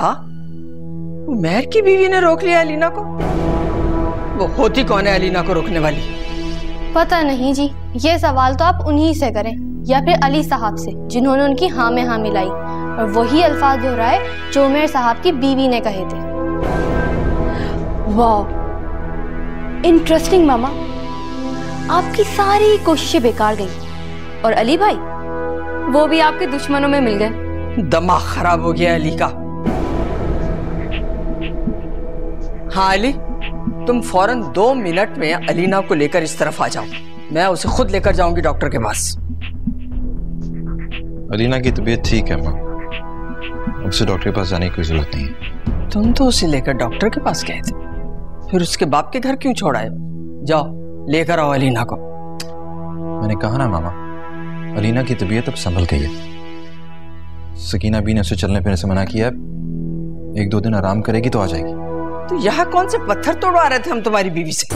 क्या उमैर की बीवी ने रोक लिया अलीना को? वो होती कौन है अलीना को रोकने वाली? पता नहीं जी, ये सवाल तो आप उन्हीं से करें या फिर अली साहब से, जिन्होंने उनकी हाँ में हाँ मिलाई और वही अल्फाज दोहराए जो उमैर साहब की बीवी ने कहे थे। वाह, इंटरेस्टिंग मामा। आपकी सारी कोशिशें बेकार गई और अली भाई वो भी आपके दुश्मनों में मिल गए। दिमाग खराब हो गया अली का। हाँ अली, तुम फौरन 2 मिनट में अलीना को लेकर इस तरफ आ जाओ। मैं उसे खुद लेकर जाऊंगी डॉक्टर के पास। अलीना की तबीयत ठीक है माँ, उसे डॉक्टर के पास जाने की कोई जरूरत नहीं है। तुम तो उसे लेकर डॉक्टर के पास गए थे, फिर उसके बाप के घर क्यों छोड़ आए? जाओ लेकर आओ अलीना को। मैंने कहा ना मामा, अलीना की तबीयत अब संभल गई है। सकीना भी ने उसे चलने फिरने से मना किया है, 1-2 दिन आराम करेगी तो आ जाएगी। तो यहाँ कौन से पत्थर तोड़वा रहे थे हम तुम्हारी बीवी से,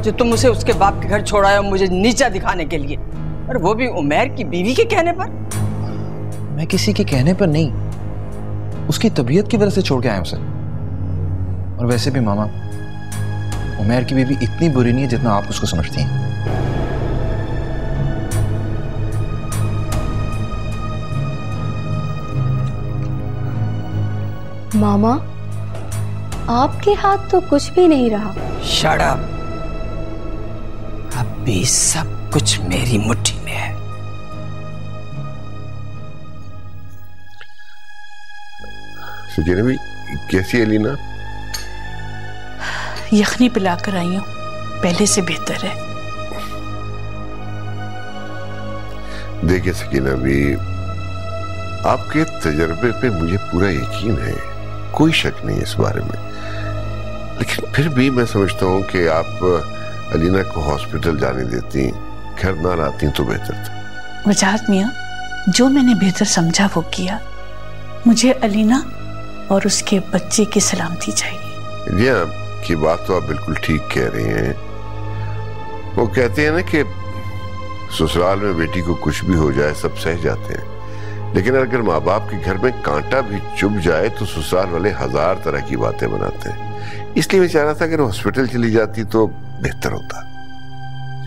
जो तुम उसे उसके बाप के घर छोड़ आए हो मुझे नीचा दिखाने के लिए, और वो भी उमैर की बीवी के कहने पर? मैं किसी के कहने पर नहीं, उसकी तबीयत की वजह से छोड़ के आया उसे। और वैसे भी मामा, उमैर की बीवी इतनी बुरी नहीं है जितना आप उसको समझती हैं। मामा, आपके हाथ तो कुछ भी नहीं रहा। Shut up. अब भी सब कुछ मेरी मुट्ठी में है। सकीना भी कैसी है अलीना? यखनी पिलाकर आई हूं, पहले से बेहतर है। देखिए सकीना भी, आपके तजर्बे पे मुझे पूरा यकीन है, कोई शक नहीं है इस बारे में, लेकिन फिर भी मैं समझता हूँ कि आप अलीना को हॉस्पिटल जाने देती, घर ना लाती तो बेहतर था। वजाहत मियां, जो मैंने बेहतर समझा वो किया। मुझे अलीना और उसके बच्चे की सलामती चाहिए। जी हाँ, की बात तो आप बिल्कुल ठीक कह रही हैं। वो कहते हैं ना कि ससुराल में बेटी को कुछ भी हो जाए सब सह जाते हैं, लेकिन अगर माँ बाप के घर में कांटा भी चुभ जाए तो ससुराल वाले 1000 तरह की बातें बनाते हैं। इसलिए मैं चाह रहा था अगर हॉस्पिटल चली जाती तो बेहतर होता।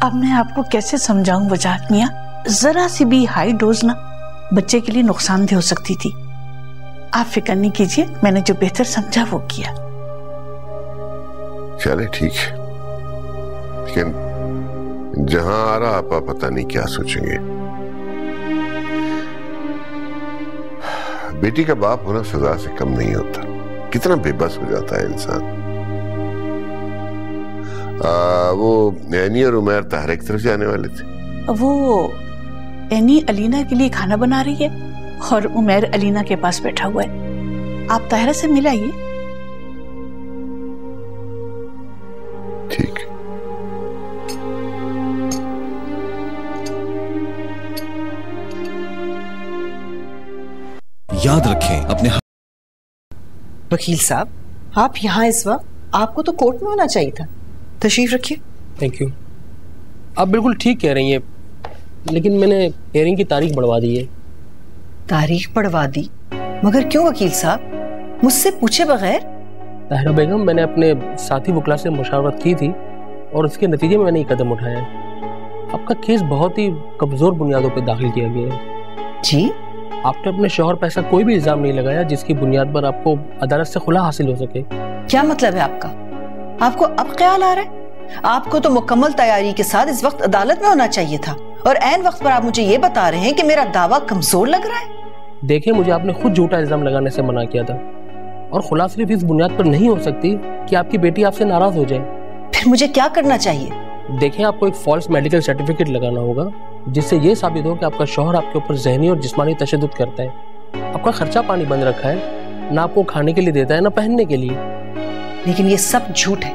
अब मैं आपको कैसे समझाऊं वजाहत मियां, जरा सी भी हाई डोज ना बच्चे के लिए नुकसानदेह हो सकती थी। आप फिक्र नहीं कीजिए, मैंने जो बेहतर समझा वो किया। चले ठीक है, लेकिन जहां आ रहा आपा पता नहीं क्या सोचेंगे। बेटी का बाप होना सजा से कम नहीं होता, कितना बेबस हो जाता है इंसान। वो एनी और उमैर ताहरा की तरफ से आने वाले थे। वो एनी अलीना के लिए खाना बना रही है और उमैर अलीना के पास बैठा हुआ है। आप ताहरा से मिलाइए। ठीक। याद रखें अपने। वकील साहब, आप यहाँ इस वक्त, आपको तो कोर्ट में होना चाहिए था। तशरीफ रखिए। Thank you. आप बिल्कुल ठीक कह रही हैं, लेकिन मैंने हियरिंग की तारीख बढ़वा दी है। तारीख बढ़वा दी? मगर क्यों वकील साहब, मुझसे पूछे बगैर? ताहिरा बेगम, मैंने अपने साथी वकील से मुशावरत की थी और उसके नतीजे में मैंने ये कदम उठाया है। आपका केस बहुत ही कमजोर बुनियादों पर दाखिल किया गया है। जी? आपने अपने शौहर पर ऐसा कोई भी इल्जाम नहीं लगाया जिसकी बुनियाद पर आपको अदालत से खुला हासिल हो सके। क्या मतलब है आपका? आपको अब ख्याल आ रहा है? आपको तो मुकम्मल तैयारी के साथ इस वक्त अदालत में होना चाहिए था, और ऐन वक्त पर आप मुझे ये बता रहे हैं कि मेरा दावा कमजोर लग रहा है। देखिए, मुझे आपने खुद झूठा इल्जाम लगाने से मना किया था, और खुला सिर्फ इस बुनियाद पर नहीं हो सकती कि आपकी बेटी आपसे नाराज हो जाए। फिर मुझे क्या करना चाहिए? देखिए, आपको एक फॉल्स मेडिकल सर्टिफिकेट लगाना होगा जिससे ये साबित हो कि आपका शौहर आपके ऊपर ज़हनी और जिस्मानी तशद्दुद करता है। आपका खर्चा पानी बंद रखा है, ना आपको खाने के लिए देता है ना पहनने के लिए। लेकिन ये सब झूठ है।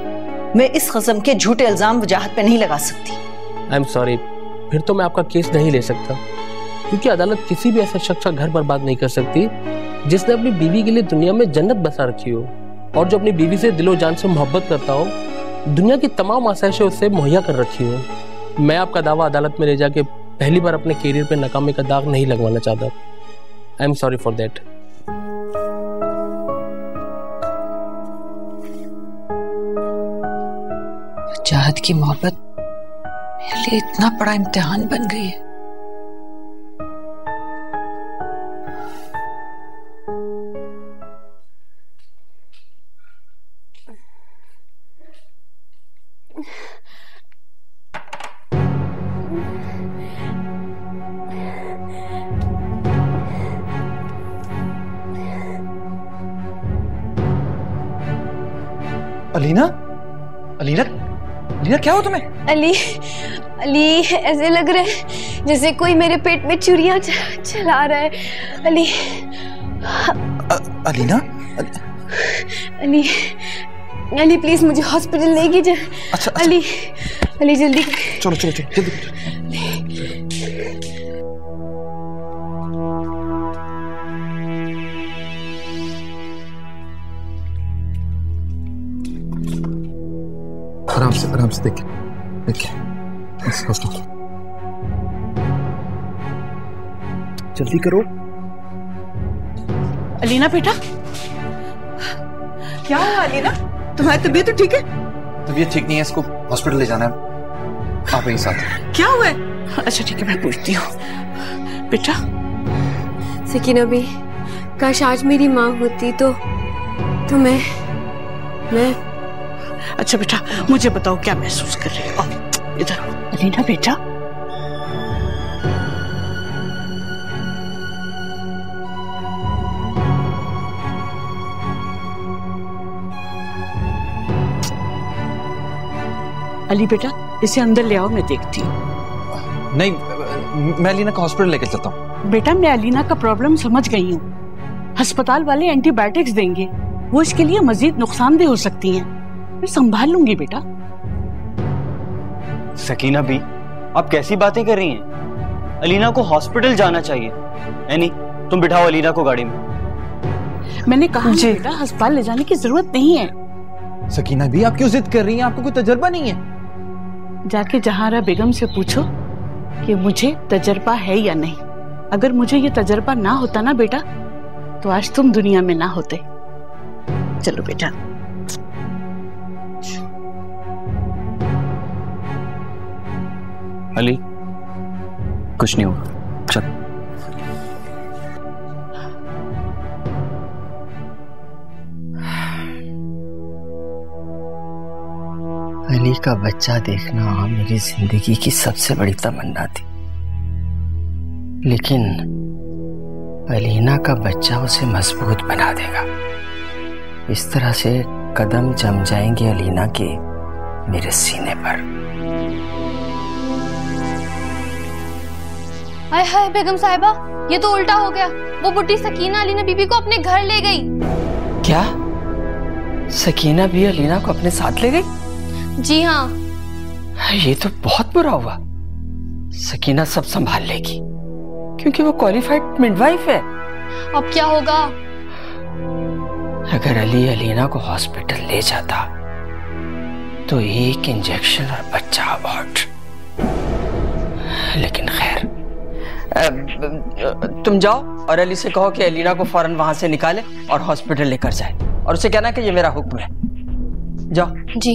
मैं इस किस्म के झूठे इल्जाम वजाहत पे नहीं लगा सकती। आई एम सॉरी, फिर तो मैं आपका केस नहीं ले सकता, क्योंकि अदालत किसी भी ऐसे शख्स का घर बर्बाद नहीं कर सकती जिसने अपनी बीवी के लिए दुनिया में जन्नत बसा रखी हो, और जो अपनी बीवी से दिलो जान से मोहब्बत करता हो, दुनिया की तमाम आसाइशें उससे मुहैया कर रखी हो। मैं आपका दावा अदालत में ले जाके पहली बार अपने कैरियर पे नाकामी का दाग नहीं लगवाना चाहता। I am sorry for that. वजाहत की मोहब्बत मेरे लिए इतना बड़ा इम्तिहान बन गई है। अलीना, अलीना, अलीना क्या हो तुम्हें? अली, अली ऐसे लग रहा है जैसे कोई मेरे पेट में चुरियां चला रहा है। अली, अलीना, अली, अली प्लीज मुझे हॉस्पिटल ले कीजिए। अच्छा, अली, अली जल्दी चलो चलो चलो जल्दी। आराम से देखिए जल्दी करो। अलीना बेटा, क्या हुआ अलीना? तुम्हारी तबीयत तो ठीक है? तबीयत ठीक नहीं है, इसको हॉस्पिटल ले जाना है। आप यही साथ। क्या हुआ है? अच्छा ठीक है, मैं पूछती हूँ। बेटा सकीना भी, काश आज मेरी माँ होती तो मैं अच्छा बेटा, मुझे बताओ क्या महसूस कर रही हो? इधर अलीना बेटा। अली बेटा, इसे अंदर ले आओ, मैं देखती हूँ। नहीं, मैं अलीना को हॉस्पिटल लेकर चलता हूँ। बेटा मैं अलीना का प्रॉब्लम समझ गई हूँ। अस्पताल वाले एंटीबायोटिक्स देंगे, वो इसके लिए मजीद नुकसानदेह हो सकती हैं। मैं संभाल लूंगी बेटा। सकीना भी, आप कैसी बातें कर रही हैं? अलीना को हॉस्पिटल जाना चाहिए। एनी, तुम बिठाओ अलीना को गाड़ी में। मैंने कहा बेटा, अस्पताल ले जाने की जरूरत नहीं है। सकीना भी, आप क्यों जिद कर रही हैं? आपको कोई तजर्बा नहीं है? जाके जहारा बेगम से पूछो कि मुझे तजर्बा है या नहीं। अगर मुझे ये तजर्बा ना होता ना बेटा, तो आज तुम दुनिया में ना होते। चलो बेटा। अली, कुछ नहीं होगा, चल। अली का बच्चा देखना मेरी जिंदगी की सबसे बड़ी तमन्ना थी, लेकिन अलीना का बच्चा उसे मजबूत बना देगा। इस तरह से कदम जम जाएंगे अलीना के मेरे सीने पर। हाय हाय बेगम साहिबा, ये तो उल्टा हो गया। वो बुढ़ी सकीना अलीना बीबी को अपने घर ले गई। क्या? सकीना भी अलीना को अपने साथ ले गई? जी हाँ। ये तो बहुत बुरा हुआ। सकीना सब संभाल लेगी क्योंकि वो क्वालिफाइड मिडवाइफ है। अब क्या होगा? अगर अली अलीना को हॉस्पिटल ले जाता तो एक इंजेक्शन और बच्चा अबॉर्ट। लेकिन खैर, तुम जाओ और अली से कहो कि अलीना को फौरन वहां से निकाले और हॉस्पिटल लेकर जाए, और उसे कहना कि ये मेरा हुक्म है। जाओ। जी।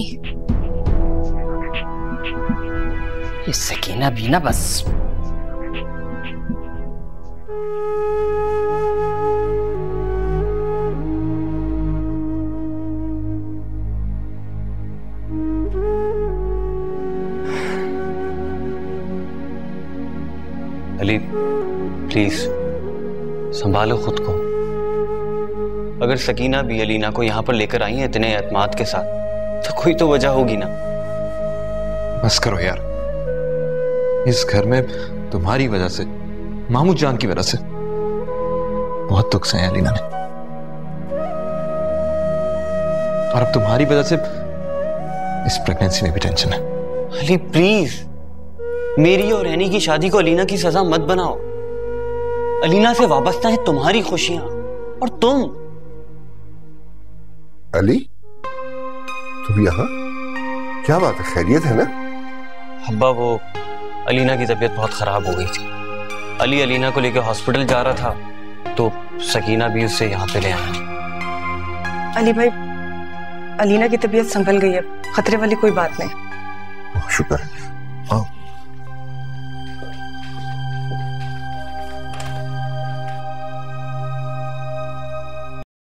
ये सकीना भी ना बस। अली प्लीज संभालो खुद को। अगर सकीना भी अलीना को यहाँ पर लेकर आई है इतने एतमाद के साथ, तो कोई तो वजह होगी ना। बस करो यार, इस घर में तुम्हारी वजह से, महमूद जान की वजह से बहुत दुख सहे अलीना ने, और अब तुम्हारी वजह से इस प्रेगनेंसी में भी टेंशन है। अली प्लीज, मेरी और रैनी की शादी को अलीना की सजा मत बनाओ। अलीना से वाबस्ता है तुम्हारी खुशियां, और तुम। अली, तुम यहाँ? क्या बात है, खैरियत है ना? अब्बा, वो अलीना की तबीयत बहुत खराब हो गई थी। अली अलीना को लेकर हॉस्पिटल जा रहा था, तो सकीना भी उससे यहाँ पे ले आया। अली भाई, अलीना की तबीयत संभल गई है, खतरे वाली कोई बात नहीं। शुक्र है।